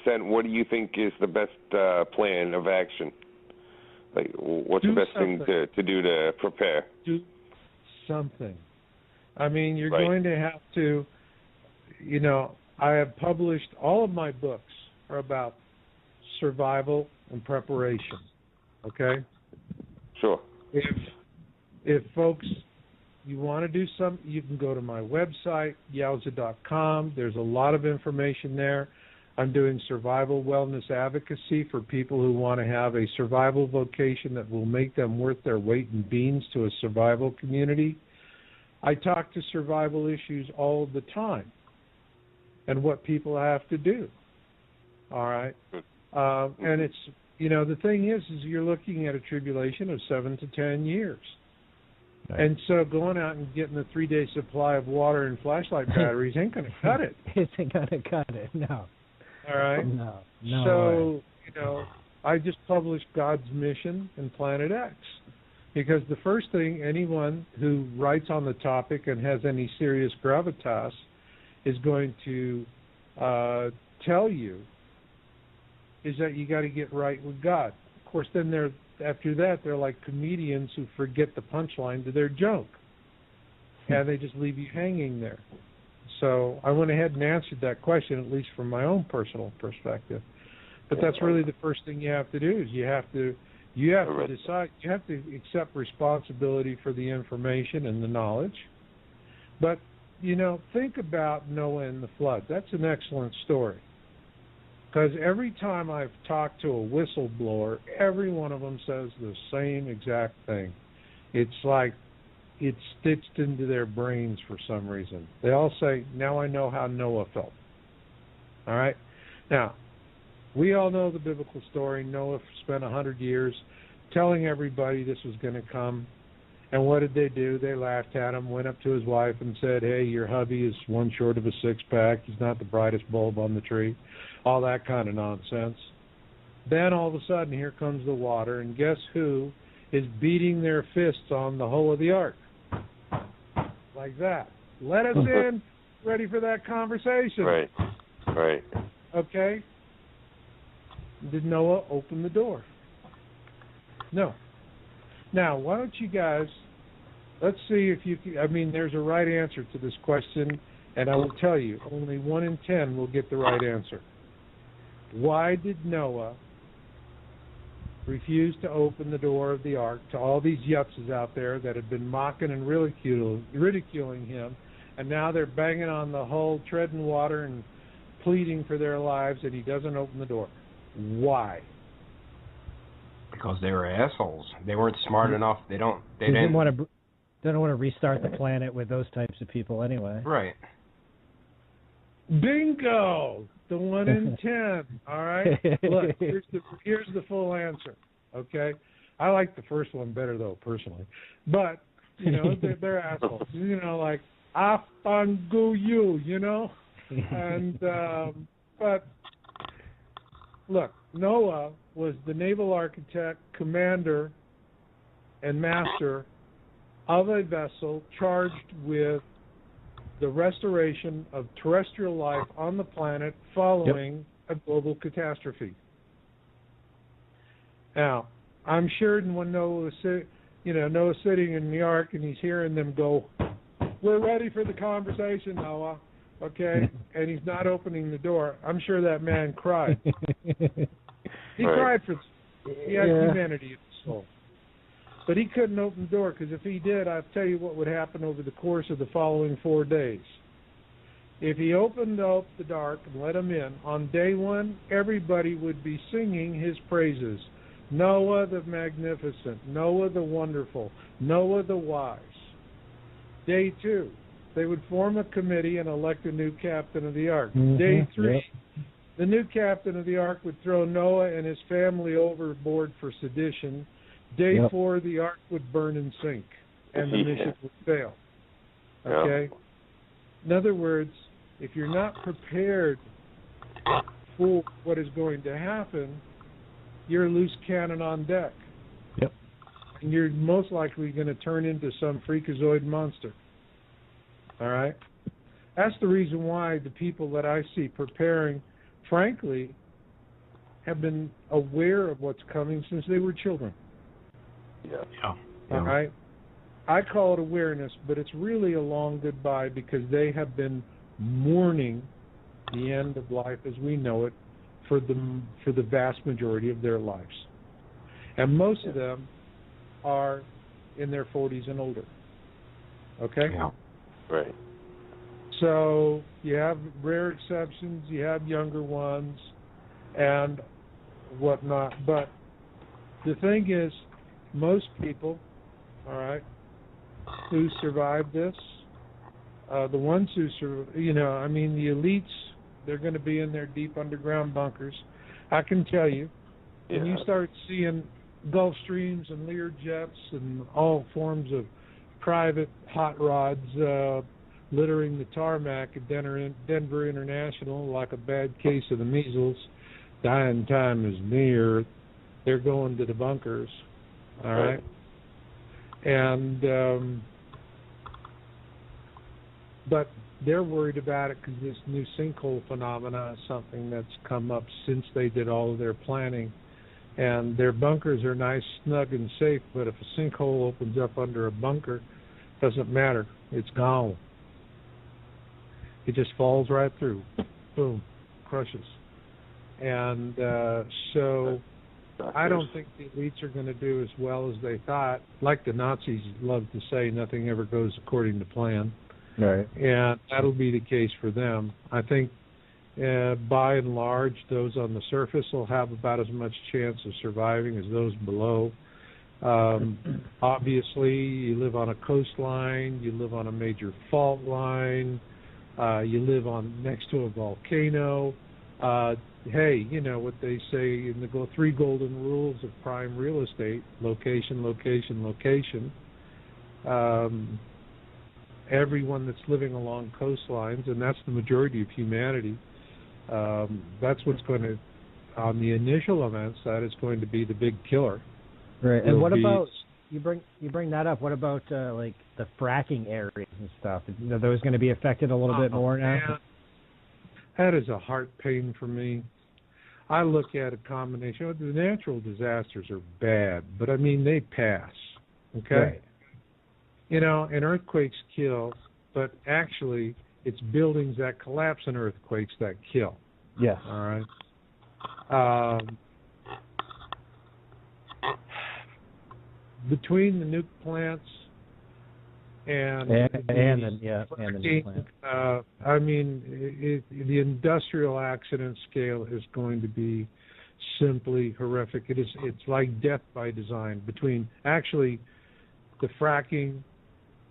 1%, what do you think is the best plan of action? Like, what's the best thing to do to prepare? Do something. I mean, you're going to have to, I have published, all of my books are about survival and preparation, okay? Sure. If folks, you want to do something, you can go to my website, yowza.com. There's a lot of information there. I'm doing survival wellness advocacy for people who want to have a survival vocation that will make them worth their weight in beans to a survival community. I talk to survival issues all the time and what people have to do. All right? And it's, the thing is you're looking at a tribulation of 7 to 10 years. Right. And so going out and getting a 3-day supply of water and flashlight batteries ain't going to cut it. It ain't going to cut it, no. All right? No so, way. I just published God's Mission and Planet X. Because the first thing anyone who writes on the topic and has any serious gravitas is going to tell you is that you got to get right with God. Of course, then after that, they're like comedians who forget the punchline to their joke. And they just leave you hanging there. So I went ahead and answered that question, at least from my own personal perspective. But that's really the first thing you have to do is you have to decide, you have to accept responsibility for the information and the knowledge. But, think about Noah and the flood. That's an excellent story. Because every time I've talked to a whistleblower, every one of them says the same exact thing. It's like it's stitched into their brains for some reason. They all say, now I know how Noah felt. All right? Now, we all know the biblical story. Noah spent 100 years telling everybody this was going to come. And what did they do? They laughed at him, went up to his wife and said, hey, your hubby is one short of a six-pack. He's not the brightest bulb on the tree. All that kind of nonsense. Then all of a sudden, here comes the water, and guess who is beating their fists on the hull of the ark? Like that. Let us in. Ready for that conversation. Right. Okay? Did Noah open the door? No. Now, why don't you guys, let's see if you can, there's a right answer to this question, and I will tell you, only 1 in 10 will get the right answer. Why did Noah refuse to open the door of the ark to all these yutzes out there that had been mocking and ridiculing him, and now they're banging on the hull, treading water, and pleading for their lives, and he doesn't open the door? Why? Because they were assholes. They weren't smart enough. They didn't want to restart the planet with those types of people anyway. Right. Bingo! The 1 in 10. All right. Look, here's the full answer. Okay. I like the first one better though, personally. But they're assholes. Like afangu you. And but look, Noah was the naval architect, commander, and master of a vessel charged with the restoration of terrestrial life on the planet following a global catastrophe. Now, I'm sure when Noah's sitting in the ark and he's hearing them go, "We're ready for the conversation, Noah," okay, and he's not opening the door, I'm sure that man cried. He cried he had humanity in his soul. But he couldn't open the door, because if he did, I'll tell you what would happen over the course of the following 4 days. If he opened up the dark and let him in, on day 1, everybody would be singing his praises. Noah the magnificent, Noah the wonderful, Noah the wise. Day 2, they would form a committee and elect a new captain of the ark. Day 3, the new captain of the ark would throw Noah and his family overboard for sedition. Day 4, the ark would burn and sink, and the mission would fail. Okay? In other words, if you're not prepared for what is going to happen, you're a loose cannon on deck. Yep. And you're most likely going to turn into some freakazoid monster. All right? That's the reason why the people that I see preparing, frankly, have been aware of what's coming since they were children. Yeah. All right? I call it awareness, but it's really a long goodbye because they have been mourning the end of life as we know it for the vast majority of their lives. And most of them are in their 40s and older. Okay? Yeah. Right. So you have rare exceptions, you have younger ones, and whatnot. But the thing is, most people, all right, who survive this, the ones who the elites, they're going to be in their deep underground bunkers. I can tell you, when you start seeing Gulfstreams and Lear jets and all forms of private hot rods littering the tarmac at Denver International like a bad case of the measles, dying time is near, they're going to the bunkers, all right? And but they're worried about it because this new sinkhole phenomena is something that's come up since they did all of their planning. And their bunkers are nice, snug, and safe, but if a sinkhole opens up under a bunker, doesn't matter. It's gone. It just falls right through. Boom. Crushes. And so I don't think the elites are going to do as well as they thought. Like the Nazis love to say, nothing ever goes according to plan. Right. And that'll be the case for them. I think by and large, those on the surface will have about as much chance of surviving as those below. Obviously, you live on a coastline, you live on a major fault line, you live next to a volcano. Hey, you know what they say in the 3 golden rules of prime real estate: location, location, location. Everyone that's living along coastlines, and that's the majority of humanity, that's what's going to, on the initial events, that is going to be the big killer. Right. And what about, you bring that up, what about like the fracking areas and stuff? Are those going to be affected a little bit more now? Man, that is a heart pain for me. I look at a combination. The natural disasters are bad, but I mean, they pass. Okay? Right. You know, and earthquakes kill, but actually it's buildings that collapse in earthquakes that kill. Yes. All right. Between the nuke plants and the nuke plants. I mean, the industrial accident scale is going to be simply horrific. It's like death by design between actually the fracking,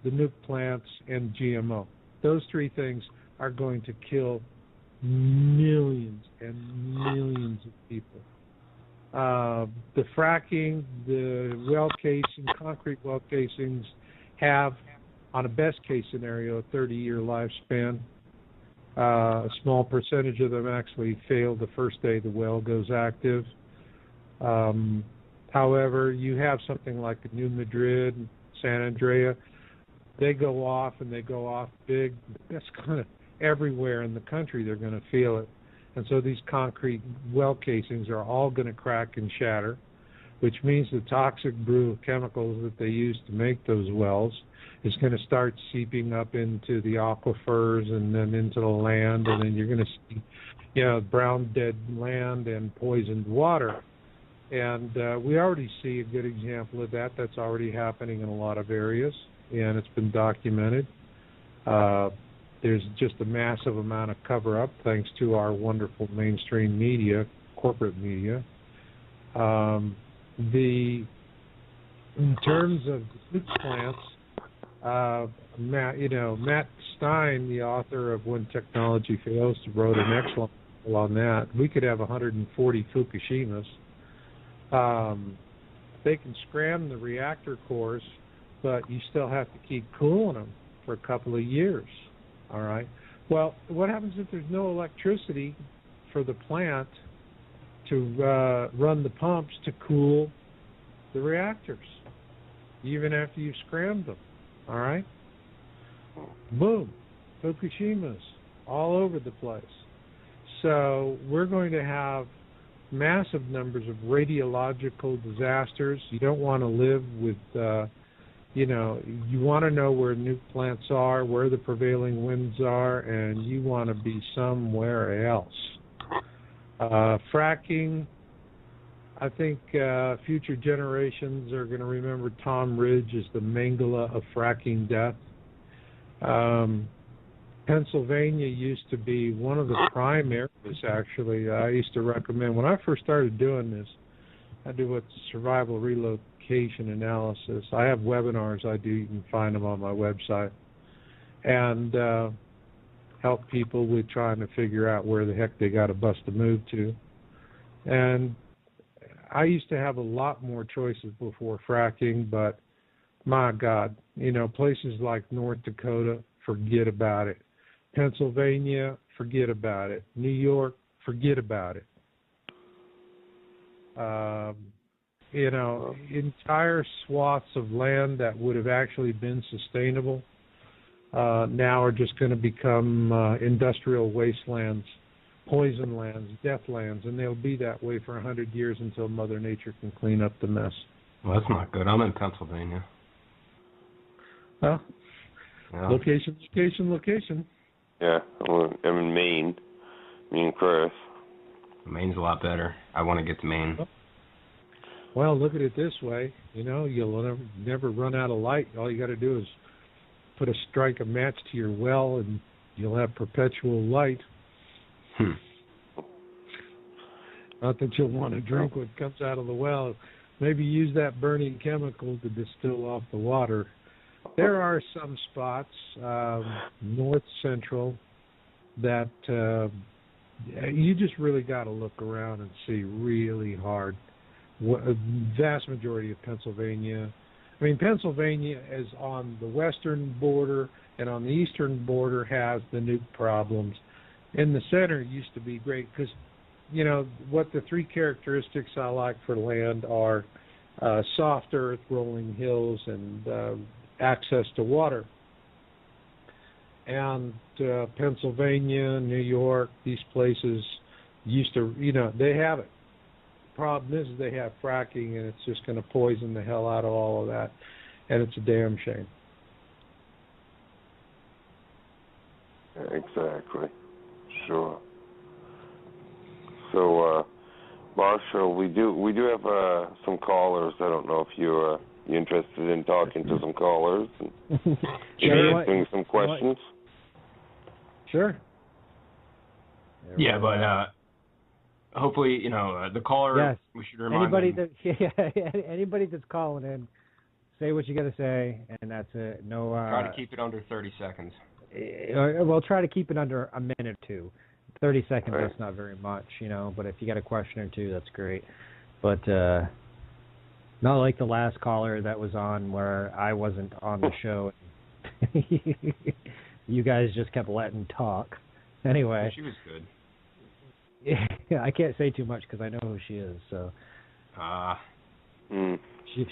the nuke plants, and GMO. Those 3 things are going to kill millions and millions of people. The fracking, the well casing, concrete well casings have, on a best case scenario, a 30-year lifespan. A small percentage of them actually fail the first day the well goes active. However, you have something like the New Madrid, San Andrea, they go off, and they go off big. That's kind of everywhere in the country they're going to feel it. And so these concrete well casings are all going to crack and shatter, which means the toxic brew of chemicals that they use to make those wells is going to start seeping up into the aquifers and then into the land, and then you're going to see, you know, brown dead land and poisoned water. And we already see a good example of that. That's already happening in a lot of areas, and it's been documented. There's just a massive amount of cover-up thanks to our wonderful mainstream media, corporate media. In terms of nuke plants, Matt Stein, the author of When Technology Fails, wrote an excellent article on that. We could have 140 Fukushimas. They can scram the reactor cores, but you still have to keep cooling them for a couple of years. All right. Well, what happens if there's no electricity for the plant to run the pumps to cool the reactors, even after you've scrammed them? All right. Boom. Fukushimas all over the place. So we're going to have massive numbers of radiological disasters. You don't want to live with, you want to know where nuke plants are, where the prevailing winds are, and you want to be somewhere else. Fracking, I think future generations are going to remember Tom Ridge as the Mangala of fracking death. Pennsylvania used to be one of the prime areas, actually. I used to recommend, when I first started doing this, I do what's survival relocation analysis. I have webinars I do. You can find them on my website. And help people with trying to figure out where the heck they got to bust a move to. And I used to have a lot more choices before fracking, but my God, places like North Dakota, forget about it. Pennsylvania, forget about it. New York, forget about it. Entire swaths of land that would have actually been sustainable now are just going to become industrial wastelands, poison lands, death lands, and they'll be that way for 100 years until Mother Nature can clean up the mess. Well, that's not good. I'm in Pennsylvania. Well, Yeah. Location. Yeah, I'm in Maine. Me and Chris. Maine's a lot better. I want to get to Maine. Well, look at it this way. You'll never run out of light. All you got to do is strike a match to your well, and you'll have perpetual light. Not that you'll want to drink what comes out of the well. Maybe use that burning chemical to distill off the water. There are some spots, north central, that you just really got to look around and see really hard. A vast majority of Pennsylvania. I mean, Pennsylvania is on the western border, and on the eastern border has the nuke problems. In the center used to be great because, what the three characteristics I like for land are soft earth, rolling hills, and access to water. And Pennsylvania, New York, these places used to, they have it. Problem is they have fracking, and it's just going to poison the hell out of all of that, and it's a damn shame. Exactly. Sure. So, Marshall, we do have some callers. I don't know if you're interested in talking to some callers and answering some questions. Sure. Yeah, but hopefully, the caller. Yes. We should remind anybody that's calling in, say what you got to say, and that's it. No. Try to keep it under 30 seconds. We'll try to keep it under a minute or two. 30 seconds, right. That's not very much, but if you got a question or two, that's great. But not like the last caller that was on where I wasn't on the show. You guys just kept letting talk. Anyway. She was good. Yeah, I can't say too much because I know who she is. So.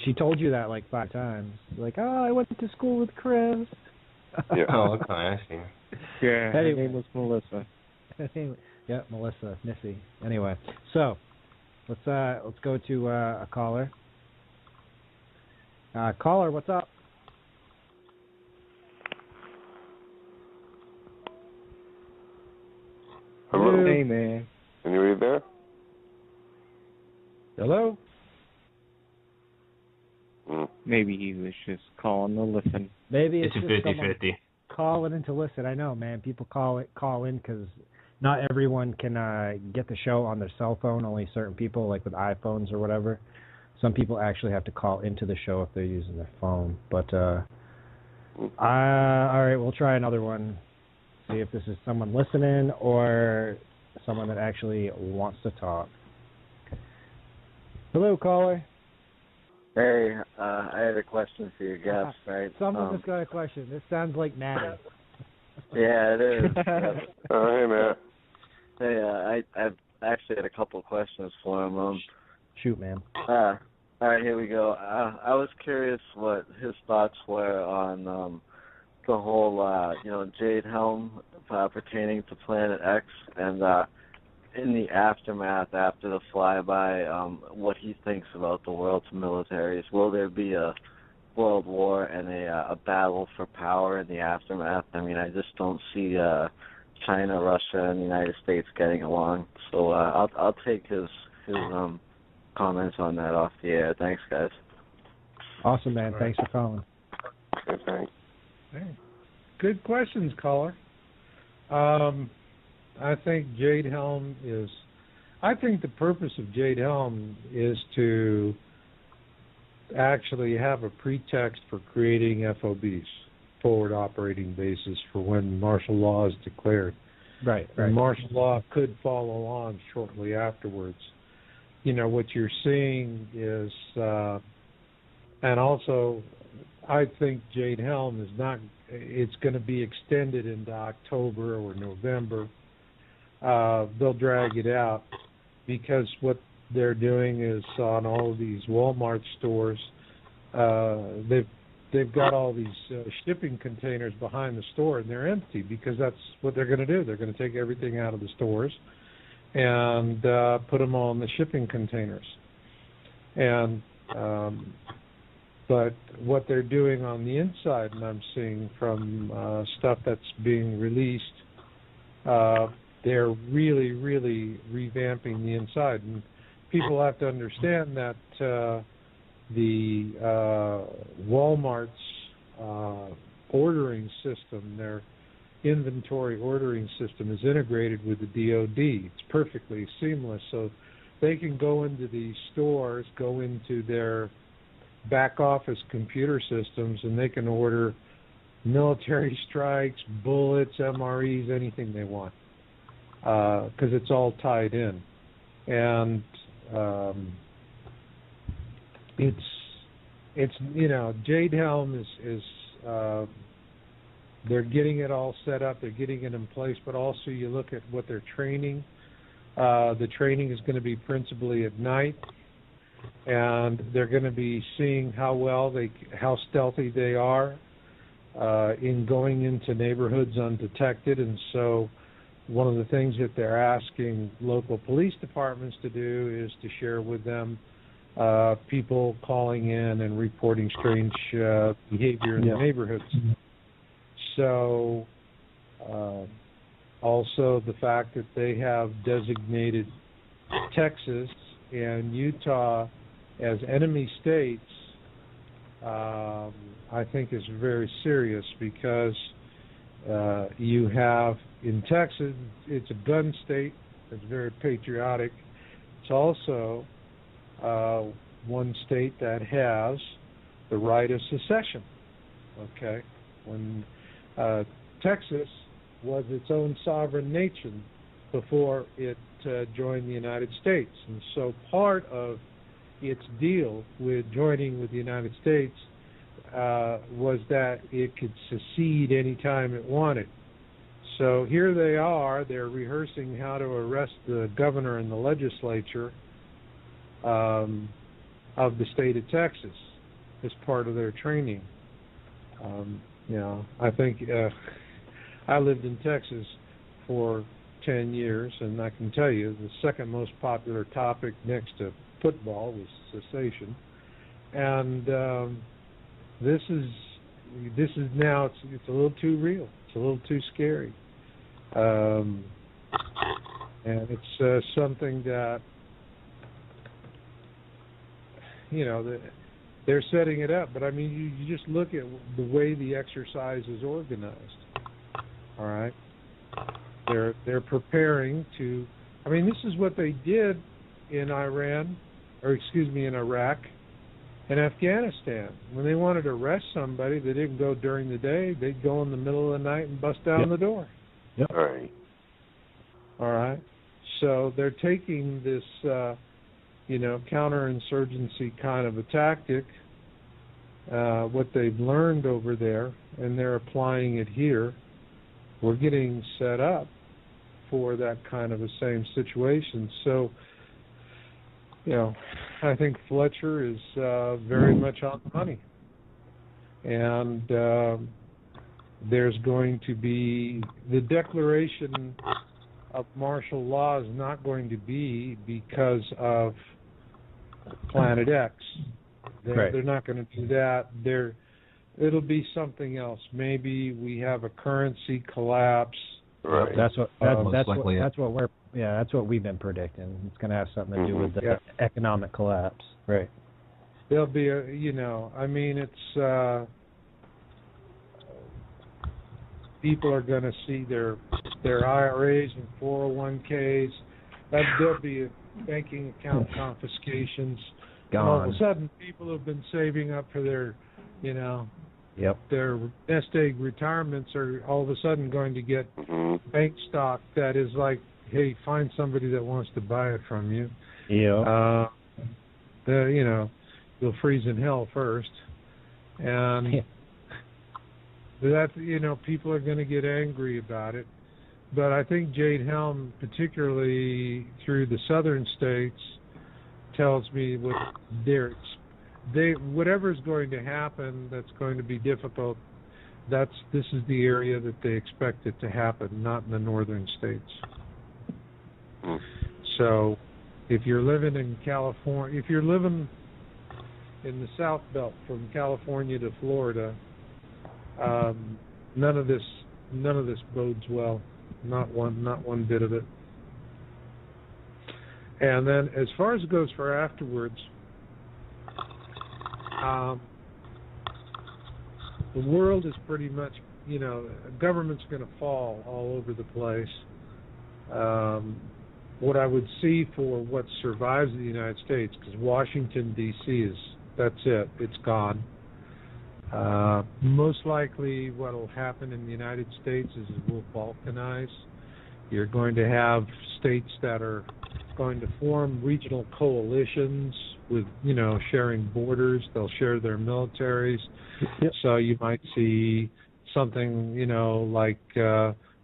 She told you that like 5 times. Like, oh, I went to school with Chris. Yeah. Oh, okay, I see. Yeah, anyway. her name was Melissa. Yeah, Melissa, Missy. Anyway, so let's go to a caller. Caller, what's up? Hello. Hey, man. Anybody there? Hello? Maybe he was just calling to listen. Maybe It's a just 50-50. Calling in to listen. I know, man. People call in because not everyone can get the show on their cell phone. Only certain people, like with iPhones or whatever. Some people actually have to call into the show if they're using their phone. But all right, we'll try another one. See if this is someone listening or someone that actually wants to talk. Hello, caller. Hey, I had a question for your guest, right? Someone just got a question. This sounds like Matt. Yeah, it is. Hey, Matt. Hey, I've actually had a couple of questions for him. Shoot, man. All right, here we go. I was curious what his thoughts were on the whole, Jade Helm pertaining to Planet X, and in the aftermath, after the flyby, what he thinks about the world's militaries. Will there be a world war and a battle for power in the aftermath? I mean, I just don't see China, Russia, and the United States getting along. So I'll take his comments on that off the air. Thanks, guys. Awesome, man. Thanks for calling. Okay, thanks. Hey, good questions, caller. I think Jade Helm is. I think the purpose of Jade Helm is to actually have a pretext for creating FOBs, forward operating bases, for when martial law is declared. Right. And martial law could follow on shortly afterwards. You know, what you're seeing is, and also, I think Jade Helm is not, it's going to be extended into October or November. They'll drag it out because what they're doing is on all of these Walmart stores, they've got all these shipping containers behind the store, and they're empty because that's what they're going to do. They're going to take everything out of the stores and put them all in the shipping containers. And but what they're doing on the inside, and I'm seeing from stuff that's being released, they're really, really revamping the inside. And people have to understand that the Walmart's ordering system, their inventory ordering system, is integrated with the DoD. It's perfectly seamless. So they can go into these stores, go into their back office computer systems, and they can order military strikes, bullets, MREs, anything they want, because it's all tied in. And it's you know, Jade Helm is they're getting it all set up, they're getting it in place, but also you look at what they're training. The training is going to be principally at night, and they're going to be seeing how stealthy they are in going into neighborhoods undetected. And so one of the things that they're asking local police departments to do is to share with them people calling in and reporting strange behavior in the neighborhoods. So also the fact that they have designated Texas and Utah as enemy states, I think is very serious, because you have in Texas, it's a gun state, it's very patriotic. It's also one state that has the right of secession. Okay, when Texas was its own sovereign nation before it joined the United States, and so part of its deal with joining with the United States was that it could secede anytime it wanted. So here they are, they're rehearsing how to arrest the governor and the legislature of the state of Texas as part of their training. You know, I think I lived in Texas for 10 years, and I can tell you the second most popular topic next to football was cessation. And this is now it's a little too real. It's a little too scary. And it's something that, you know, they're setting it up. But I mean, you just look at the way the exercise is organized. All right, they're preparing to. I mean, this is what they did in Iran, or excuse me, in Iraq and Afghanistan. When they wanted to arrest somebody, they didn't go during the day. They'd go in the middle of the night and bust down the door. Yep. All right. So they're taking this, you know, counterinsurgency kind of a tactic, what they've learned over there, and they're applying it here. We're getting set up for that kind of a same situation. So, you know, I think Fletcher is very much on the money. And there's going to be the declaration of martial law is not going to be because of Planet X. They're not going to do that. It'll be something else. Maybe we have a currency collapse. Right. That's what we've been predicting. It's going to have something to do with the economic collapse. Right. There'll be it's people are going to see their IRAs and 401ks. There'll be banking account confiscations. Gone. All of a sudden, people who've been saving up for their, their nest egg retirements are all of a sudden going to get bank stock that is like, hey, find somebody that wants to buy it from you. Yeah. You'll freeze in hell first, and that people are going to get angry about it. But I think Jade Helm, particularly through the southern states, tells me what whatever's going to happen that's going to be difficult. This is the area that they expect it to happen, not in the northern states. So, if you're living in California, if you're living in the South Belt from California to Florida, none of this bodes well. Not one bit of it. And then, as far as it goes for afterwards, the world is pretty much, government's going to fall all over the place. What I would see for what survives the United States, because Washington, D.C. that's it. It's gone. Most likely what will happen in the United States is it will balkanize. You're going to have states that are going to form regional coalitions with, sharing borders. They'll share their militaries. Yep. So you might see something, like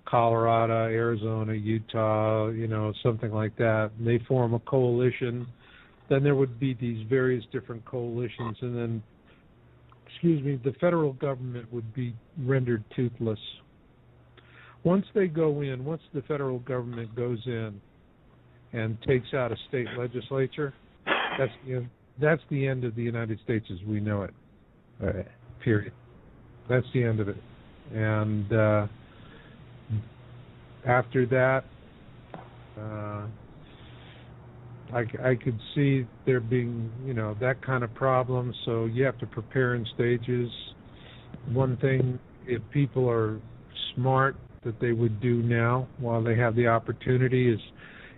Colorado, Arizona, Utah, something like that. And they form a coalition. Then there would be these various different coalitions, and then the federal government would be rendered toothless. Once the federal government goes in and takes out a state legislature, that's the end of the United States as we know it. All right. Period. That's the end of it. And after that, I could see there being, that kind of problem. So you have to prepare in stages. One thing, if people are smart, that they would do now while they have the opportunity is,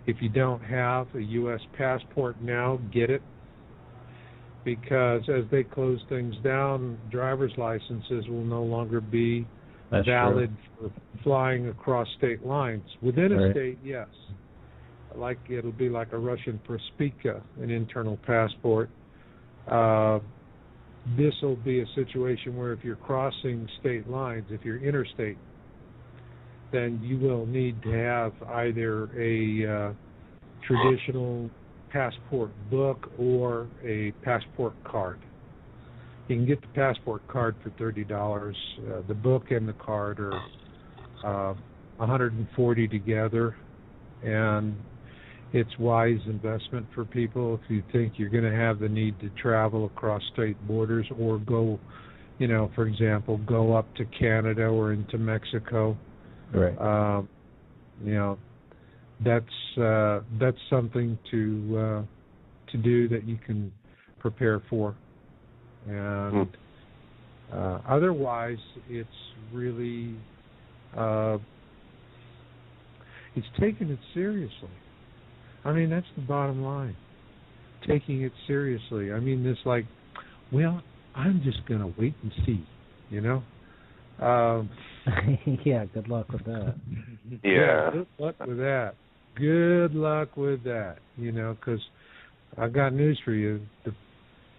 if you don't have a U.S. passport now, get it. Because as they close things down, driver's licenses will no longer be valid for flying across state lines. Within a state, yes. It'll be like a Russian prospika, an internal passport. This will be a situation where if you're crossing state lines, if you're interstate, then you will need to have either a traditional passport book or a passport card. You can get the passport card for $30. The book and the card are $140 together, and it's wise investment for people if you think you're going to have the need to travel across state borders or go, for example, go up to Canada or into Mexico. Right. That's something to do that you can prepare for, and otherwise it's really it's taking it seriously. I mean, that's the bottom line. Taking it seriously. I mean, I'm just going to wait and see, Yeah, good luck with that. Yeah. Good luck with that. Good luck with that, because I got news for you.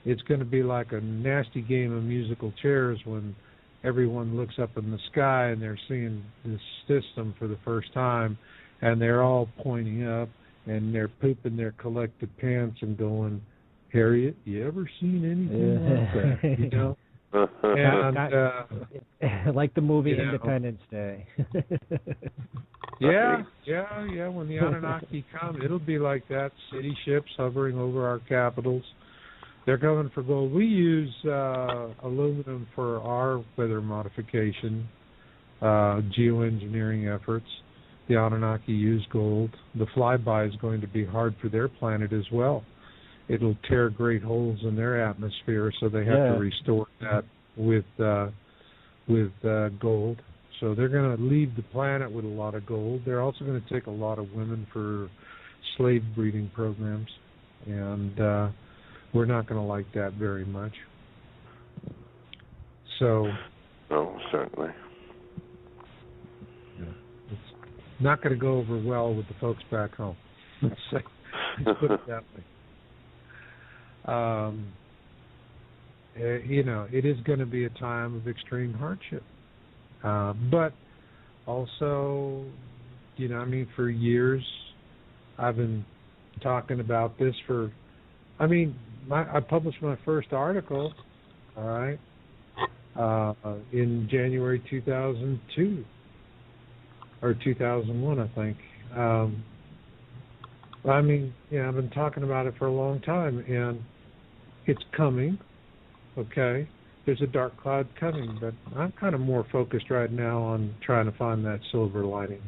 It's going to be like a nasty game of musical chairs when everyone looks up in the sky and they're seeing this system for the first time, and they're all pointing up, and they're pooping their collective pants and going, Harriet, you ever seen anything like that? And like the movie you know. Independence Day. Yeah. When the Anunnaki come, it'll be like that. City ships hovering over our capitals. They're coming for gold. We use aluminum for our weather modification, geoengineering efforts. The Anunnaki use gold. The flyby is going to be hard for their planet as well. It'll tear great holes in their atmosphere, so they have to restore that with gold. So they're going to leave the planet with a lot of gold. They're also going to take a lot of women for slave breeding programs, and we're not going to like that very much. So, no, certainly. It's not going to go over well with the folks back home. Let's put it that way. It is going to be a time of extreme hardship. But also, for years, I've been talking about this I published my first article, all right, in January 2002, or 2001, I think. I've been talking about it for a long time, and it's coming, okay? There's a dark cloud coming, but I'm kind of more focused right now on trying to find that silver lining.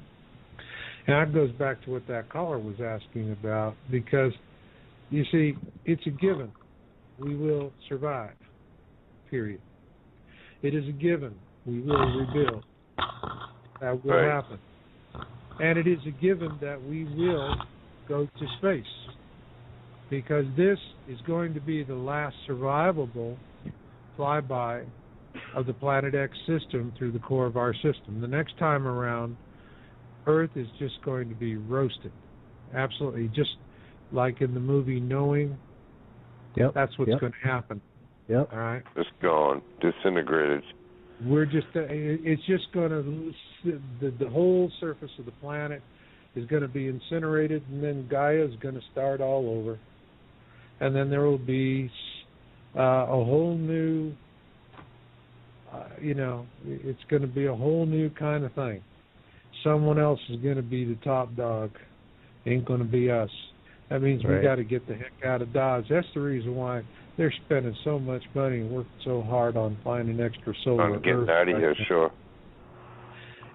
And that goes back to what that caller was asking about, because, you see, it's a given. We will survive, period. It is a given. We will rebuild. That will happen. And it is a given that we will go to space, because this is going to be the last survivable flyby of the Planet X system through the core of our system. The next time around, Earth is just going to be roasted. Absolutely. Just like in the movie Knowing, that's what's going to happen. All right? Just gone. Disintegrated. It's just going to, the whole surface of the planet is going to be incinerated, and then Gaia is going to start all over. And then there will be a whole new, it's going to be a whole new kind of thing. Someone else is going to be the top dog. Ain't going to be us. That means we got to get the heck out of Dodge. That's the reason why they're spending so much money and working so hard on finding extra solar. On getting out of here, sure.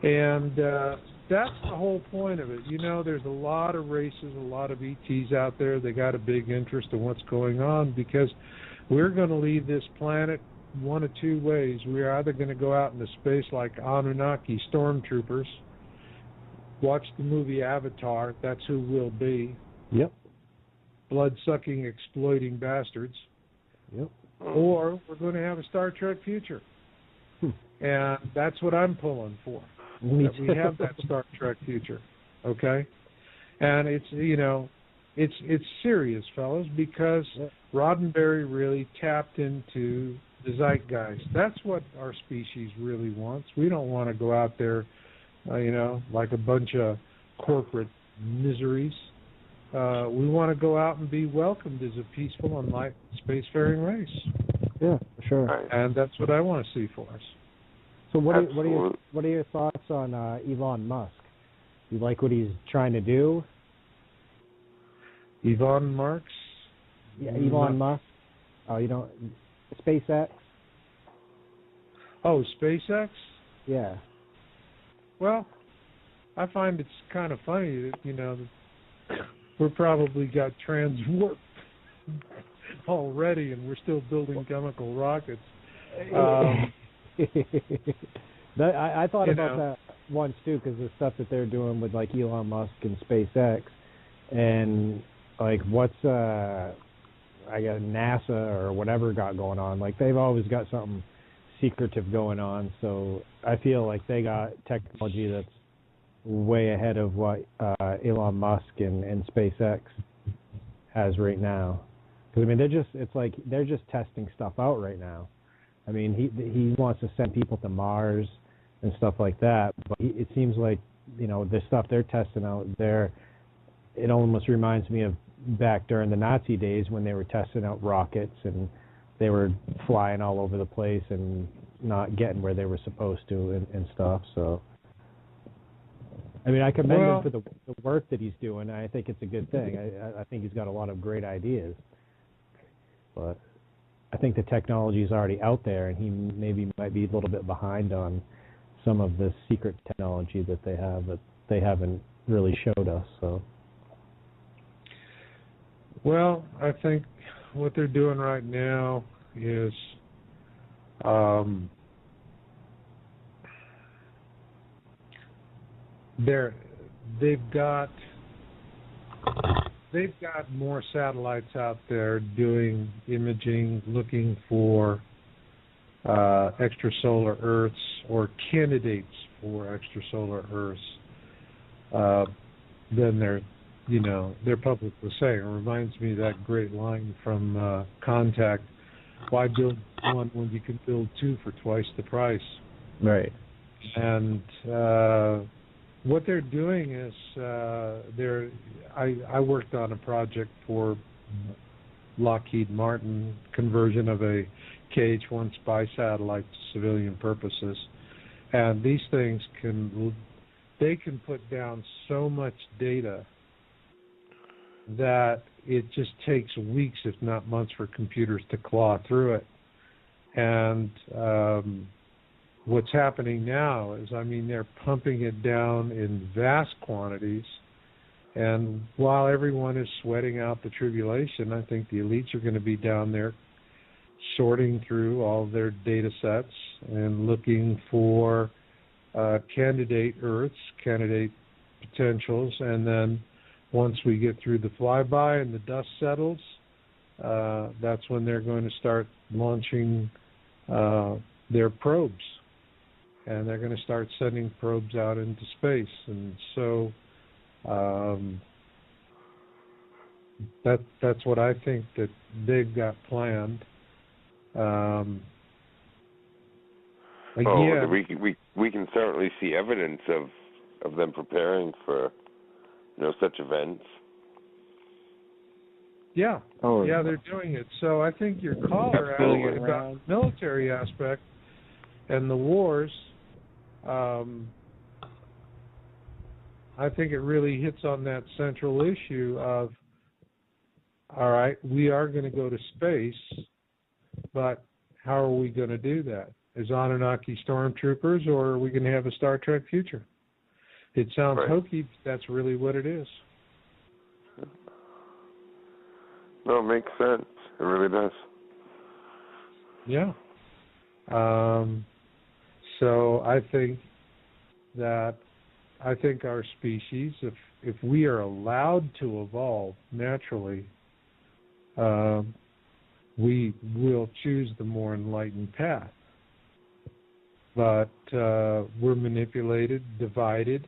And that's the whole point of it. There's a lot of races, a lot of ETs out there. They got a big interest in what's going on, because we're going to leave this planet one of two ways. We're either going to go out into space like Anunnaki stormtroopers, watch the movie Avatar, that's who we'll be. Yep. Blood-sucking, exploiting bastards. Yep. Or we're going to have a Star Trek future. And that's what I'm pulling for. That we have that Star Trek future. Okay? And it's serious, fellas, because Roddenberry really tapped into the zeitgeist. That's what our species really wants. We don't want to go out there, like a bunch of corporate miseries. We want to go out and be welcomed as a peaceful and light spacefaring race. Yeah, for sure. And that's what I want to see for us. So what are your thoughts on Elon Musk? You like what he's trying to do? Elon Musk? Yeah, Elon Musk. Oh, you don't... SpaceX? Oh, SpaceX? Yeah. Well, I find it's kind of funny that, we're probably got transwarp already, and we're still building chemical rockets. I thought about that once too, because the stuff that they're doing with like Elon Musk and SpaceX, and like what's I guess NASA or whatever got going on. Like they've always got something secretive going on, so I feel like they got technology that's way ahead of what Elon Musk and SpaceX has right now. Because they're just testing stuff out right now. I mean, he wants to send people to Mars and stuff like that. But it seems like the stuff they're testing out there, it almost reminds me of back during the Nazi days when they were testing out rockets and they were flying all over the place and not getting where they were supposed to and stuff. So, I mean, I commend him for the work that he's doing. I think it's a good thing. I think he's got a lot of great ideas. But I think the technology is already out there, and he maybe might be a little bit behind on some of the secret technology that they have that they haven't really showed us. So, well, I think what they're doing right now is they've got more satellites out there doing imaging, looking for extrasolar Earths or candidates for extrasolar Earths than their public was saying. It reminds me of that great line from Contact: "Why build one when you can build two for twice the price?" Right. And what they're doing is I worked on a project for Lockheed Martin, conversion of a KH-1 spy satellite to civilian purposes, and these things can put down so much data that it just takes weeks, if not months, for computers to claw through it. And what's happening now is, they're pumping it down in vast quantities. And while everyone is sweating out the tribulation, I think the elites are going to be down there sorting through all their data sets and looking for candidate Earths, candidate potentials. And then once we get through the flyby and the dust settles, that's when they're going to start launching their probes. And they're going to start sending probes out into space. And so that's what I think that they've got planned. We can certainly see evidence of them preparing for such events. Yeah. Yeah, they're doing it. So I think your caller asked about the military aspect and the wars. I think it really hits on that central issue of, all right, we are going to go to space, but how are we going to do that? As Anunnaki stormtroopers, or are we going to have a Star Trek future? It sounds hokey, but that's really what it is. No, it makes sense. It really does. Yeah. So I think our species, if we are allowed to evolve naturally, we will choose the more enlightened path. But we're manipulated, divided,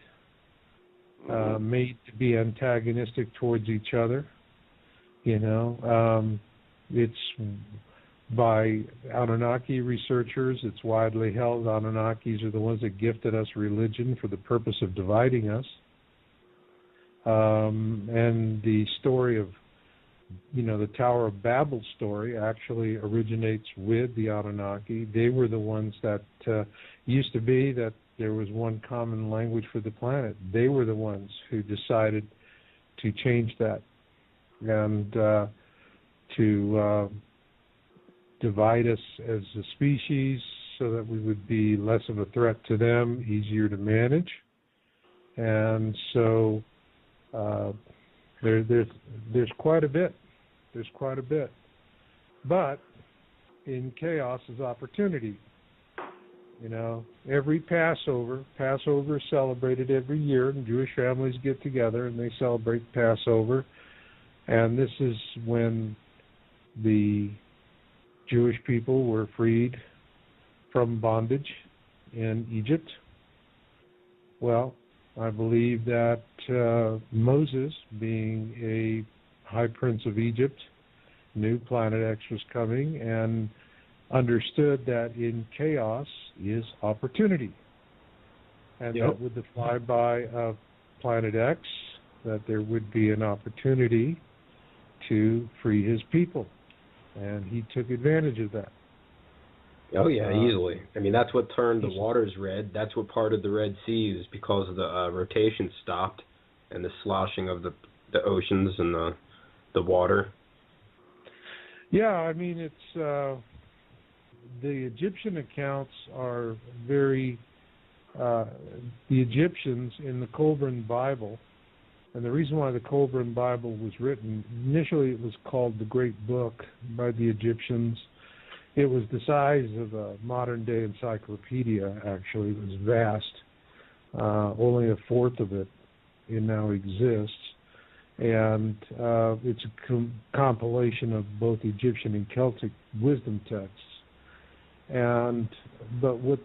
made to be antagonistic towards each other. It's by Anunnaki researchers, it's widely held Anunnakis are the ones that gifted us religion for the purpose of dividing us. And the story of, the Tower of Babel story actually originates with the Anunnaki. They were the ones that used to be that there was one common language for the planet. They were the ones who decided to change that and to divide us as a species so that we would be less of a threat to them, easier to manage. And so there's quite a bit. There's quite a bit. But in chaos is opportunity. Every Passover is celebrated every year, and Jewish families get together and they celebrate Passover. And this is when the Jewish people were freed from bondage in Egypt. Well, I believe that Moses, being a high prince of Egypt, knew Planet X was coming and understood that in chaos is opportunity. And that with the flyby of Planet X, that there would be an opportunity to free his people. and he took advantage of that. Oh yeah, easily. I mean, that's what turned the waters red. That's what parted the Red Sea, is because of the rotation stopped and the sloshing of the oceans and the water. Yeah, I mean, it's the Egyptian accounts are very the Egyptians in the Colburn Bible, and the reason why the Colburn Bible was written, initially it was called the Great Book by the Egyptians. It was the size of a modern-day encyclopedia, actually. It was vast. Only a fourth of it now exists. And it's a compilation of both Egyptian and Celtic wisdom texts. But what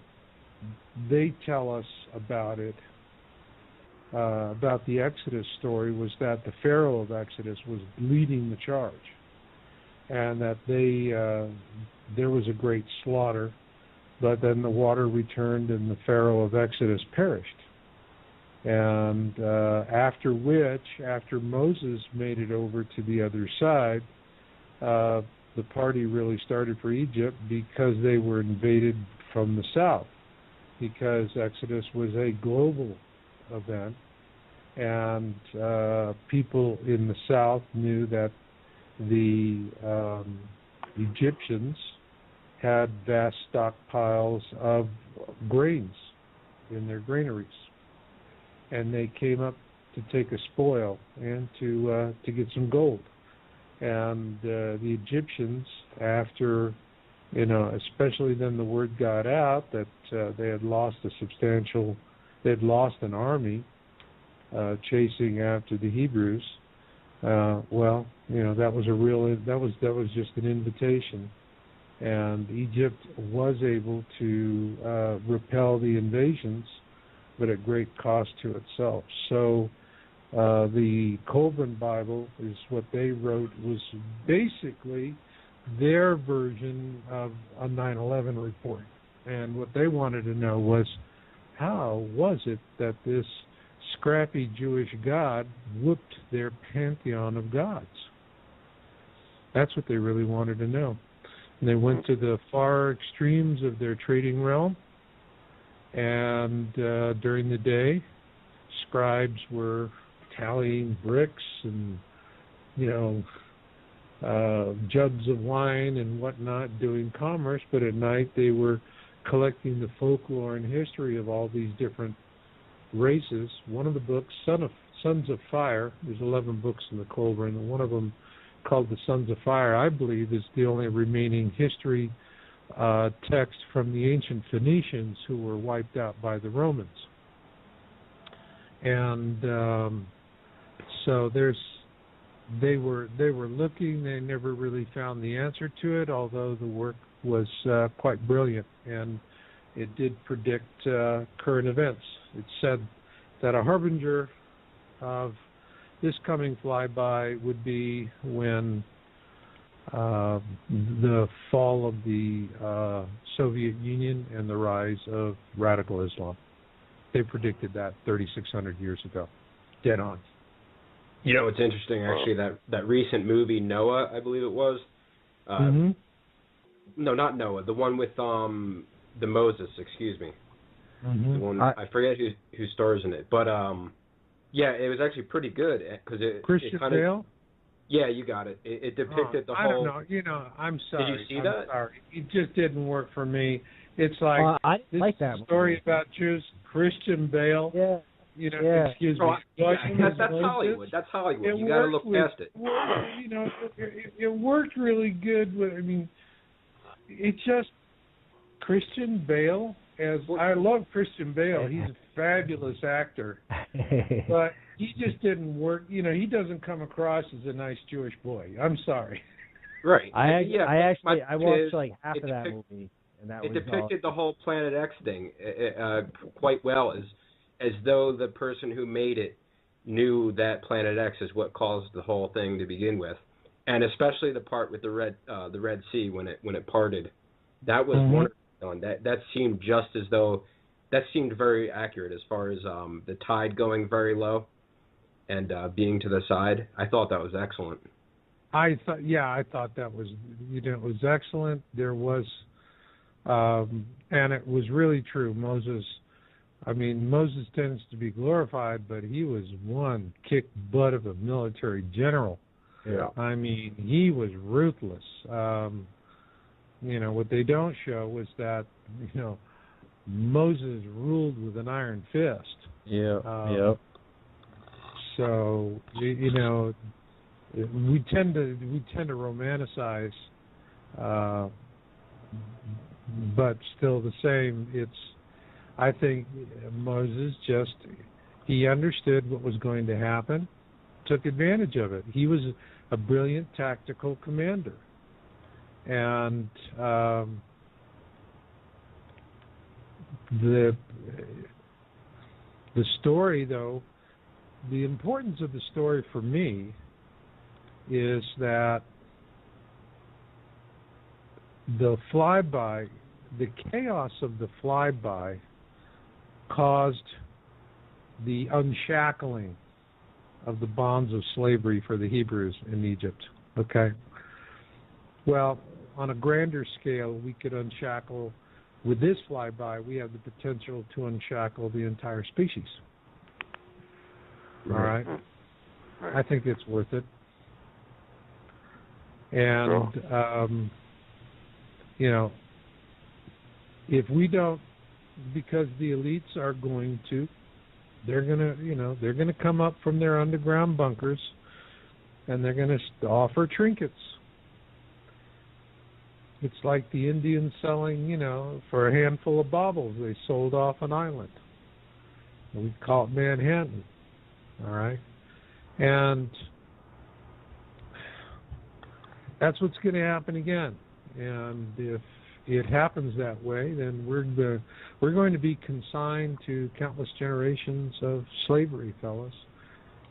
they tell us about it, about the Exodus story, was that the Pharaoh of Exodus was leading the charge, and that there was a great slaughter, but then the water returned and the Pharaoh of Exodus perished. And after Moses made it over to the other side, the party really started for Egypt because they were invaded from the south, because Exodus was a global event, and people in the south knew that the Egyptians had vast stockpiles of grains in their granaries, and they came up to take a spoil and to get some gold. And the Egyptians, after, especially then the word got out that they had lost an army chasing after the Hebrews. That was just an invitation, and Egypt was able to repel the invasions, but at great cost to itself. So the Colburn Bible is what they wrote, was basically their version of a 9/11 report. And what they wanted to know was, how was it that this scrappy Jewish God whooped their pantheon of gods? That's what they really wanted to know. And they went to the far extremes of their trading realm, and during the day, scribes were tallying bricks and, jugs of wine and whatnot, doing commerce, but at night they were collecting the folklore and history of all these different races. One of the books, Sons of Fire, there's 11 books in the Colburn, and one of them, called the Sons of Fire, I believe is the only remaining history text from the ancient Phoenicians who were wiped out by the Romans. And so they were looking. They never really found the answer to it, although the work was quite brilliant, and it did predict current events. It said that a harbinger of this coming flyby would be when the fall of the Soviet Union and the rise of radical Islam. They predicted that 3,600 years ago. Dead on. It's interesting, actually, that recent movie, Noah, I believe it was. No, not Noah. The one with the Moses, excuse me. The one, I forget who stars in it. But, yeah, it was actually pretty good. Christian Bale? Yeah, you got it. It depicted the whole... I don't know. I'm sorry. Did you see that? Sorry. It just didn't work for me. It's like, I this like that story about Jews, Christian Bale. Yeah. Excuse me. That's Hollywood. That's Hollywood. You got to look past it. It worked really good. It's just Christian Bale. I love Christian Bale. He's a fabulous actor, but he just didn't work. He doesn't come across as a nice Jewish boy. I'm sorry. Right. I watched like half of that movie, and that it depicted the whole Planet X thing quite well, as though the person who made it knew that Planet X is what caused the whole thing to begin with, and especially the part with the Red Sea when it parted. That was wonderful. That seemed just as though that seemed very accurate as far as the tide going very low and being to the side. I thought that was excellent. I thought that was, it was excellent. There was, and it was really true. Moses tends to be glorified, but he was one kick butt of a military general. Yeah. I mean, he was ruthless. What they don't show is that, Moses ruled with an iron fist. Yeah. So, we tend to romanticize, but still the same. I think Moses he understood what was going to happen, took advantage of it. He was a brilliant tactical commander. And the story, though, the importance of the story for me is that the chaos of the flyby caused the unshackling of the bonds of slavery for the Hebrews in Egypt. Okay? Well, on a grander scale, we could unshackle, with this flyby, we have the potential to unshackle the entire species. All right? I think it's worth it. And, if we don't, because the elites are going to, they're going to come up from their underground bunkers and they're going to offer trinkets. It's like the Indians selling, for a handful of baubles, they sold off an island. We call it Manhattan. All right? And that's what's going to happen again. And if it happens that way, then we're going to be consigned to countless generations of slavery, fellas.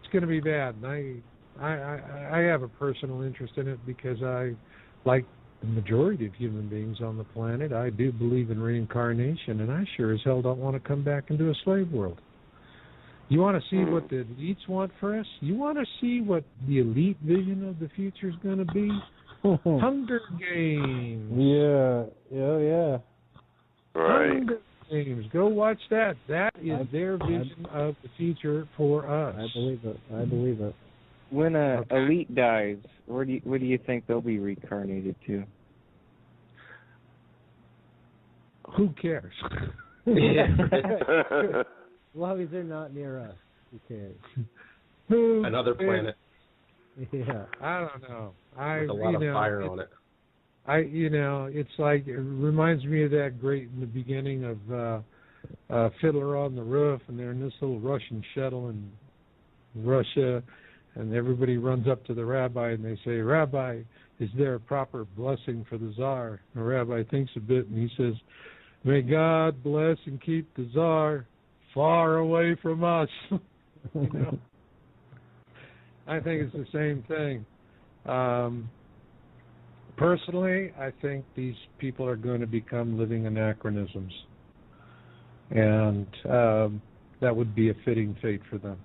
It's going to be bad. And I have a personal interest in it because I, like the majority of human beings on the planet, I do believe in reincarnation, and I sure as hell don't want to come back into a slave world. You want to see what the elites want for us? You want to see what the elite vision of the future is going to be? Hunger Games. Yeah. Right. Hunger Games. Go watch that. That is their vision of the future for us. I believe it. When an elite dies, where do you think they'll be reincarnated to? Who cares? As long as they're not near us, who cares? Another planet. Yeah. I don't know. With a lot of fire on it. It's like, it reminds me of that great in the beginning of Fiddler on the Roof, and they're in this little Russian shuttle in Russia, and everybody runs up to the rabbi and they say, "Rabbi, is there a proper blessing for the Tsar?" The rabbi thinks a bit and he says, "May God bless and keep the Tsar far away from us." I think it's the same thing. Personally, I think these people are going to become living anachronisms. And that would be a fitting fate for them.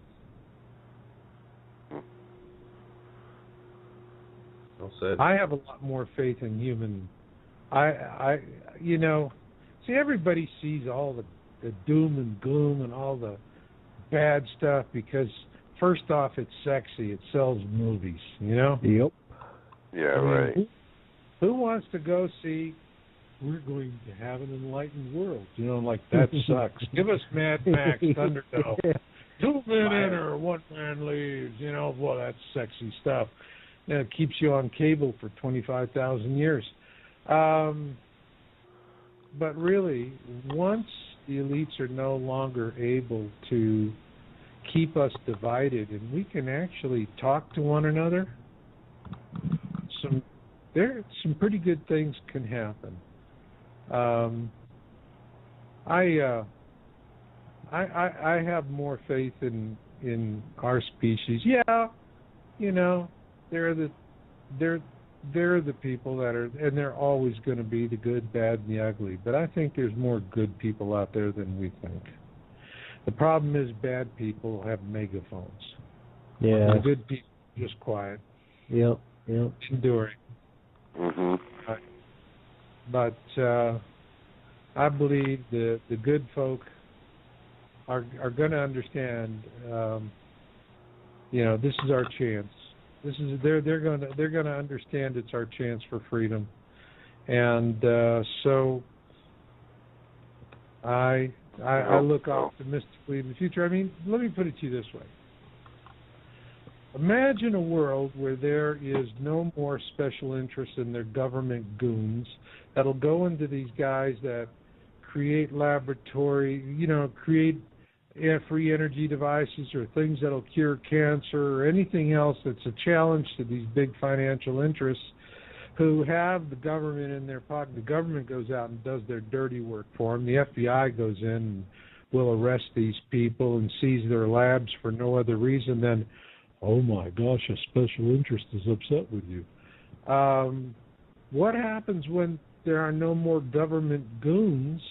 Well said. I have a lot more faith in human. See, everybody sees all the doom and gloom and all the bad stuff because, first off, it's sexy. It sells movies, Yep. Yeah, right. Who wants to go see, we're going to have an enlightened world? That sucks. Give us Mad Max, Thunderdome. 2 men enter, 1 man leaves. Well, that's sexy stuff. It keeps you on cable for 25,000 years. But really, once the elites are no longer able to keep us divided and we can actually talk to one another, some pretty good things can happen. I have more faith in our species. Yeah, they're the people that are, and they're always going to be the good, bad, and the ugly. But I think there's more good people out there than we think. The problem is bad people have megaphones. Yeah. The good people are just quiet. Yep. Yep. enduring. Mm-hmm. But I believe the good folk are going to understand. This is our chance. They're going to understand it's our chance for freedom, and so I look optimistically in the future. I mean, let me put it to you this way. Imagine a world where there is no more special interest in their government goons that'll go into these guys that create create free energy devices or things that'll cure cancer or anything else that's a challenge to these big financial interests who have the government in their pocket. The government goes out and does their dirty work for them. The FBI goes in and will arrest these people and seize their labs for no other reason than, oh my gosh, a special interest is upset with you. What happens when there are no more government goons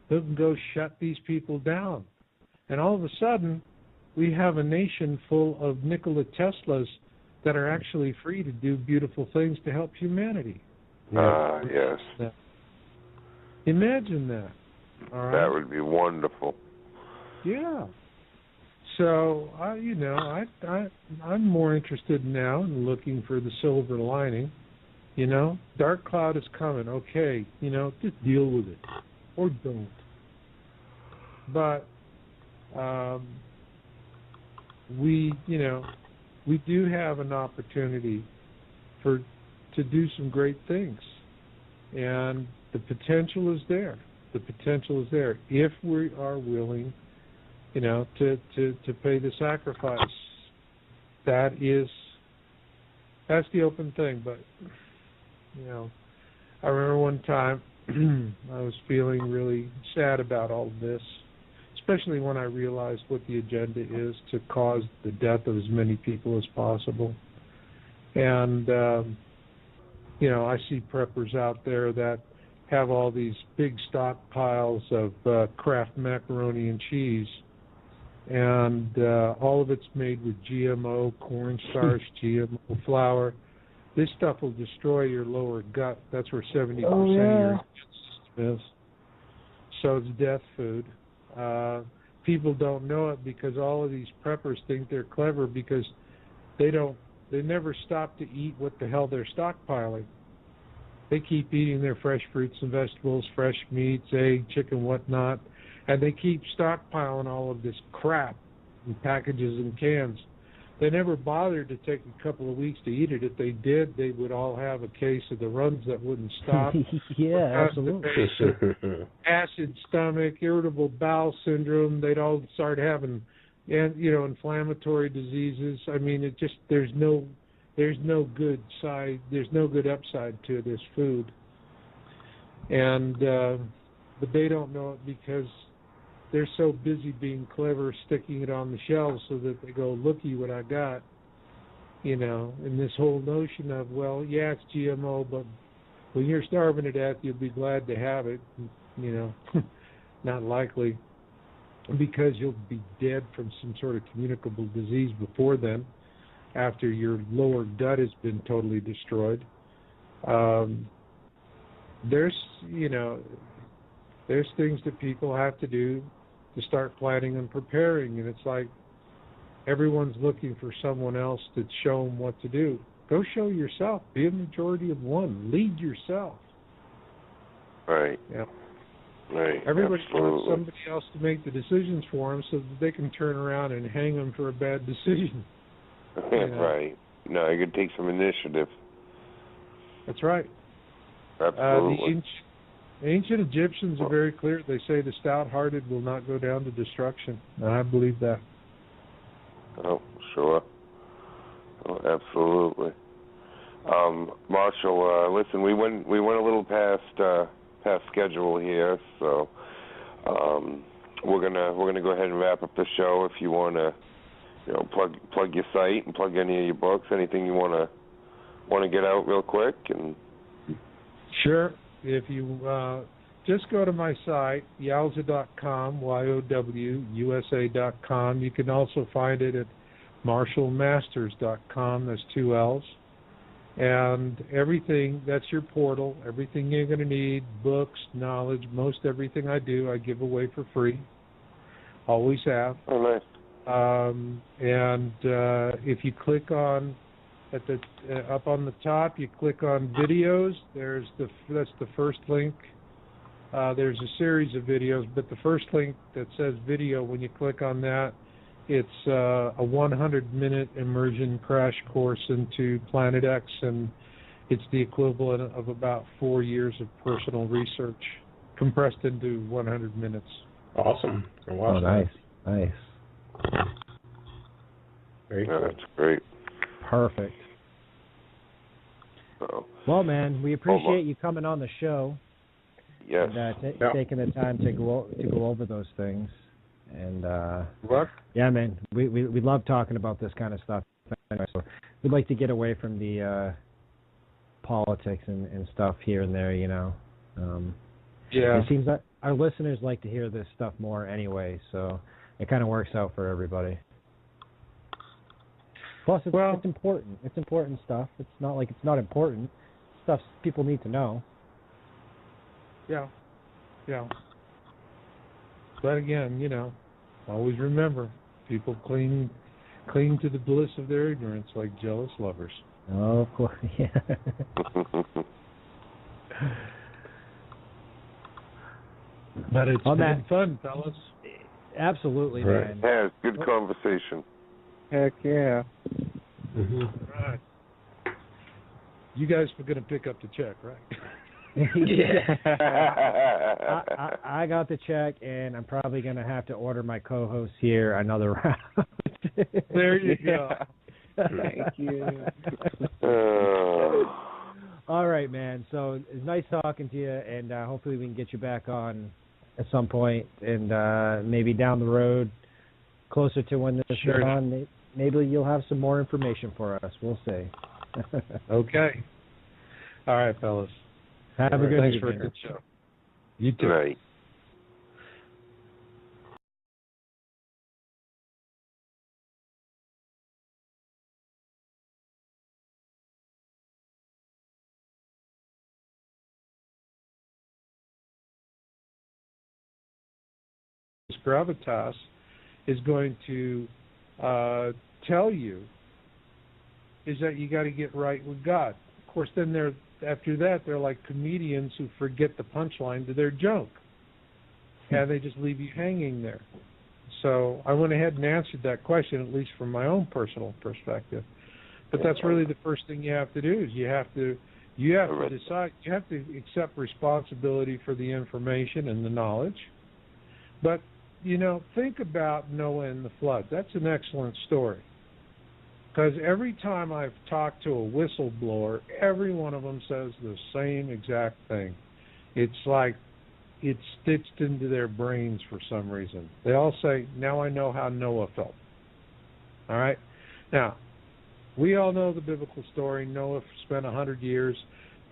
who can go shut these people down? And all of a sudden, we have a nation full of Nikola Teslas that are actually free to do beautiful things to help humanity. Yes. Imagine that. All right? That would be wonderful. Yeah. So, I'm more interested now in looking for the silver lining. Dark cloud is coming. Okay, just deal with it. Or don't. But we do have an opportunity to do some great things. And the potential is there. The potential is there if we are willing to pay the sacrifice. That's the open thing. But I remember one time I was feeling really sad about all of this, especially when I realized what the agenda is to cause the death of as many people as possible. And I see preppers out there that have all these big stockpiles of Kraft macaroni and cheese. And all of it's made with GMO cornstarch, GMO flour. This stuff will destroy your lower gut. That's where 70% of your is. So it's death food. People don't know it because all of these preppers think they're clever because they never stop to eat what the hell they're stockpiling. They keep eating their fresh fruits and vegetables, fresh meats, egg, chicken, whatnot. And they keep stockpiling all of this crap in packages and cans. They never bothered to take a couple of weeks to eat it. If they did, they would all have a case of the runs that wouldn't stop. Yeah, absolutely. Acid stomach, irritable bowel syndrome. They'd all start having, inflammatory diseases. I mean, there's no good side. There's no good upside to this food. And but they don't know it because they're so busy being clever, sticking it on the shelves so that they go, looky what I got, and this whole notion of, well, yeah, it's GMO, but when you're starving to death, you'll be glad to have it, not likely, because you'll be dead from some sort of communicable disease before then, after your lower gut has been totally destroyed. There's things that people have to do to start planning and preparing, and it's like everyone's looking for someone else to show them what to do. Go show yourself. Be a majority of one. Lead yourself. Right. Yeah. Right. Everybody Absolutely. wants somebody else to make the decisions for them so that they can turn around and hang them for a bad decision. Right. No, you could take some initiative. That's right. Absolutely. The ancient Egyptians are very clear. They say the stout-hearted will not go down to destruction, and I believe that. Oh, sure. Oh, absolutely. Marshall, listen, we went a little past schedule here, so we're gonna go ahead and wrap up the show. If you want to, plug your site and plug any of your books, anything you want to get out real quick, and. Sure. If you just go to my site, yowza.com, YOWUSA.com. You can also find it at marshallmasters.com. There's 2 L's. And everything, that's your portal, everything you're going to need, books, knowledge, most everything I do, I give away for free. Always have. Oh, nice. If you click on, up on the top, you click on videos, that's the first link. There's a series of videos, but the first link that says video, when you click on that, it's a 100-minute immersion crash course into Planet X, and it's the equivalent of about 4 years of personal research compressed into 100 minutes. Awesome. Oh, nice. Nice. Very cool. That's great. Perfect. So, well, man, we appreciate you coming on the show. yes. And taking the time to go over those things. And What? yeah, man, we love talking about this kind of stuff. So we'd like to get away from the politics and stuff here and there, you know. Yeah. It seems that our listeners like to hear this stuff more anyway, so it kind of works out for everybody. Plus, it's important. It's important stuff. It's not like it's not important. Stuff people need to know. Yeah. Yeah. But again, you know, always remember, people cling to the bliss of their ignorance like jealous lovers. Oh, of course, yeah. But it's been fun, fellas. Absolutely, right. man. Yeah, it's good conversation. Heck yeah. Mm-hmm. All right. You guys were going to pick up the check, right? Yeah. I got the check, and I'm probably going to have to order my co-host here another round. There you go. Thank you. All right, man. So it's nice talking to you, and hopefully we can get you back on at some point, and maybe down the road, closer to when this is on, maybe you'll have some more information for us. We'll see. Okay. All right, fellas. Have a good Thanks evening. for a good show. You too. Right. Gravitas is going to tell you is that you got to get right with God. Of course, then after that, they're like comedians who forget the punchline to their joke, and they just leave you hanging there. So I went ahead and answered that question, at least from my own personal perspective. But that's really the first thing you have to do is you have to decide, you have to accept responsibility for the information and the knowledge. But you know, think about Noah and the flood. That's an excellent story. Because every time I've talked to a whistleblower, every one of them says the same exact thing. It's like it's stitched into their brains for some reason. They all say, now I know how Noah felt. All right? Now, we all know the biblical story. Noah spent 100 years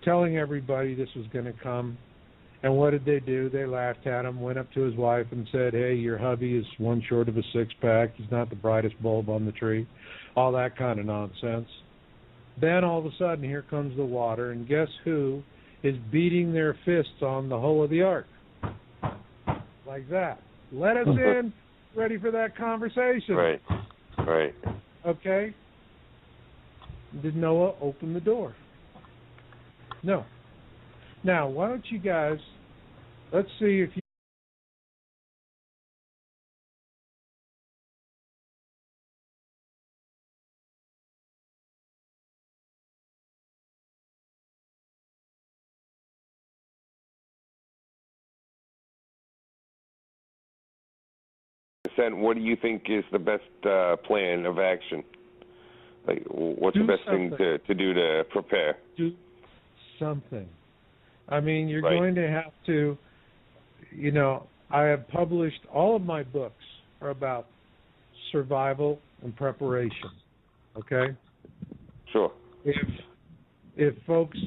telling everybody this was going to come. And what did they do? They laughed at him, went up to his wife and said, hey, your hubby is one short of a six-pack. He's not the brightest bulb on the tree. All that kind of nonsense. Then all of a sudden, here comes the water, and guess who is beating their fists on the hull of the ark? Like that. Let us in. Ready for that conversation. Right. Right. Okay? Did Noah open the door? No. Now, why don't you guys, let's see if you what do you think is the best plan of action? Like, what's the best thing to do to prepare? do something. I mean, you're Right. going to have to, you know, I have published, all of my books are about survival and preparation, okay? Sure. If folks,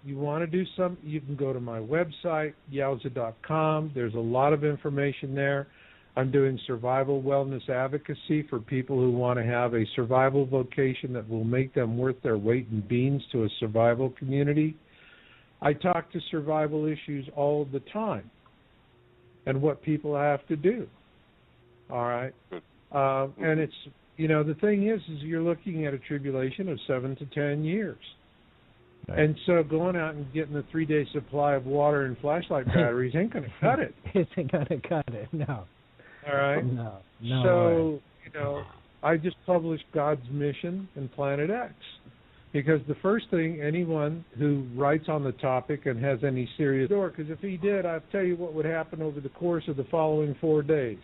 you want to do something, you can go to my website, yowza.com. There's a lot of information there I'm doing survival wellness advocacy for people who want to have a survival vocation that will make them worth their weight in beans to a survival community. I talk to survival issues all the time and what people have to do. All right? And it's, the thing is you're looking at a tribulation of 7 to 10 years. Right. And so going out and getting a 3-day supply of water and flashlight batteries ain't going to cut it. It ain't going to cut it, no. All right? No so, way. I just published God's Mission and Planet X. Because the first thing anyone who writes on the topic and has any serious door, because if he did, I'll tell you what would happen over the course of the following 4 days.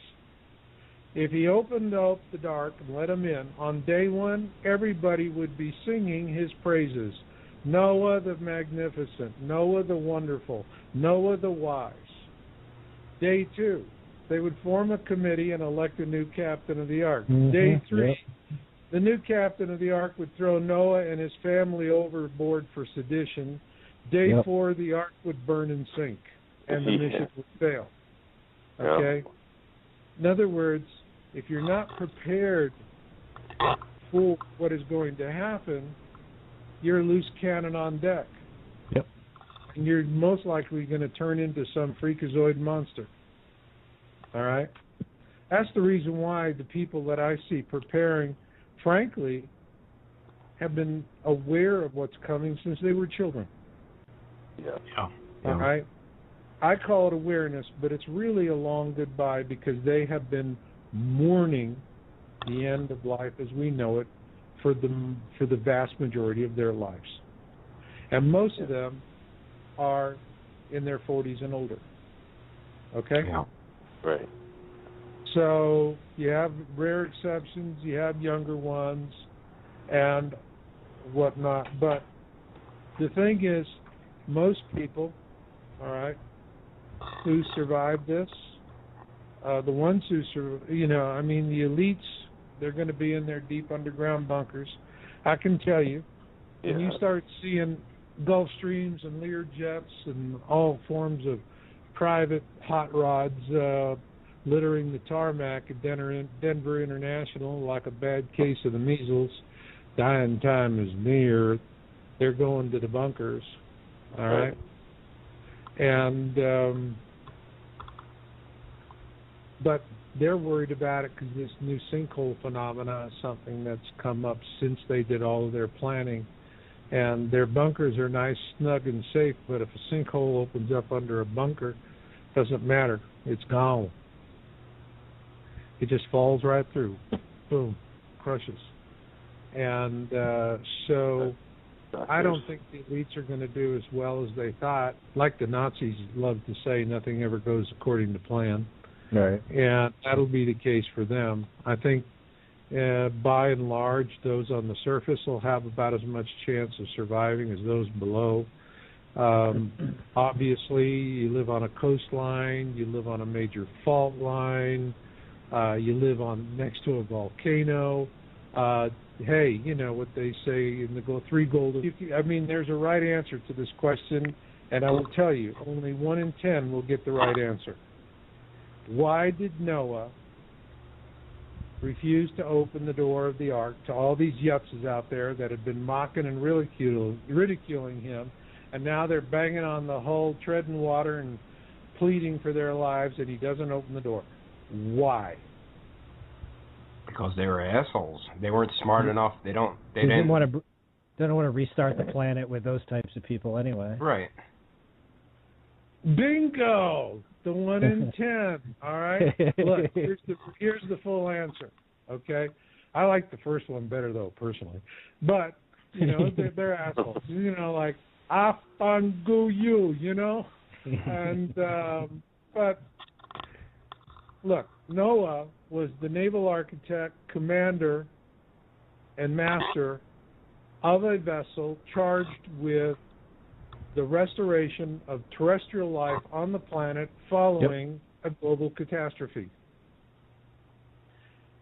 If he opened up the dark and let him in, on day 1, everybody would be singing his praises. Noah the magnificent, Noah the wonderful, Noah the wise. Day 2, they would form a committee and elect a new captain of the ark. Mm-hmm. Day 3, the new captain of the ark would throw Noah and his family overboard for sedition. Day 4, the ark would burn and sink, and the mission would fail. Okay? In other words, if you're not prepared for what is going to happen, you're a loose cannon on deck. Yep. And you're most likely going to turn into some freakazoid monster. All right? That's the reason why the people that I see preparing, frankly, have been aware of what's coming since they were children. Yeah. All right? I call it awareness, but it's really a long goodbye because they have been mourning the end of life as we know it for the vast majority of their lives. And most of them are in their 40s and older. Okay? Yeah. Right. So you have rare exceptions, you have younger ones, and whatnot. But the thing is, most people, all right, who survive this, the ones who survive, the elites, they're going to be in their deep underground bunkers. I can tell you, when you start seeing Gulfstreams and Lear jets and all forms of private hot rods littering the tarmac at Denver International like a bad case of the measles, dying time is near, they're going to the bunkers, all right? And but they're worried about it because this new sinkhole phenomena is something that's come up since they did all of their planning. And their bunkers are nice, snug, and safe, but if a sinkhole opens up under a bunker, it doesn't matter. It's gone. It just falls right through. Boom. Crushes. And so I don't think the elites are going to do as well as they thought. Like the Nazis love to say, nothing ever goes according to plan. Right. And that'll be the case for them. I think by and large, those on the surface will have about as much chance of surviving as those below. Obviously, you live on a coastline, you live on a major fault line, you live next to a volcano. Hey, you know what they say in the three golden... there's a right answer to this question, and I will tell you, only 1 in 10 will get the right answer. Why did Noah refuse to open the door of the ark to all these yutzes out there that had been mocking and ridiculing him, and now they're banging on the hull, treading water, and pleading for their lives, and he doesn't open the door? Why? Because they were assholes. They weren't smart enough. They didn't want to restart the planet with those types of people anyway. Right. Bingo! The 1 in 10. All right. Look, here's the full answer. Okay. I like the first one better though, personally. But they're assholes. Like Afanguyu, and but look, Noah was the naval architect, commander, and master of a vessel charged with the restoration of terrestrial life on the planet following a global catastrophe.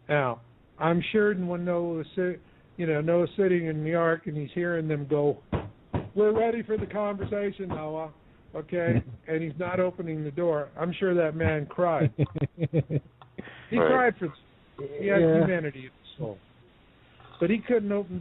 Now, I'm sure when Noah's sitting in the ark and he's hearing them go, "We're ready for the conversation, Noah," okay, and he's not opening the door, I'm sure that man cried. He cried for. He had humanity in his soul, but he couldn't open